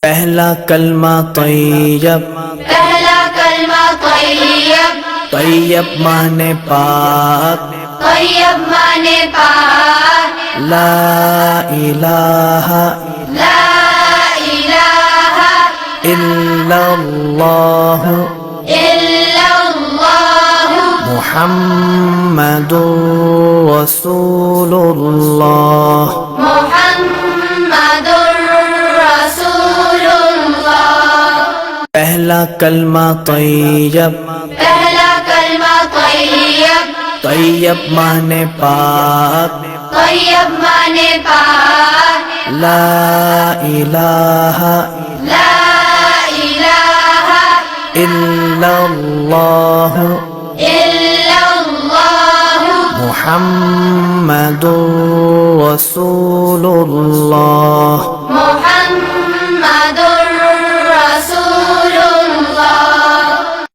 پہلا کلمہ طیب، پہلا کلمہ طیب، طیب مانے پاک، طیب مانے پاک، لا الہ لا الہ الا اللہ الا اللہ محمد رسول اللہ۔ محمد رسول اللہ۔ پہلا کلمہ طیب، پہلا کلمہ طیب، طیب مانے پاک، طیب مانے پاک، لا الہ لا الہ الا اللہ الا اللہ محمد رسول اللہ۔ محمد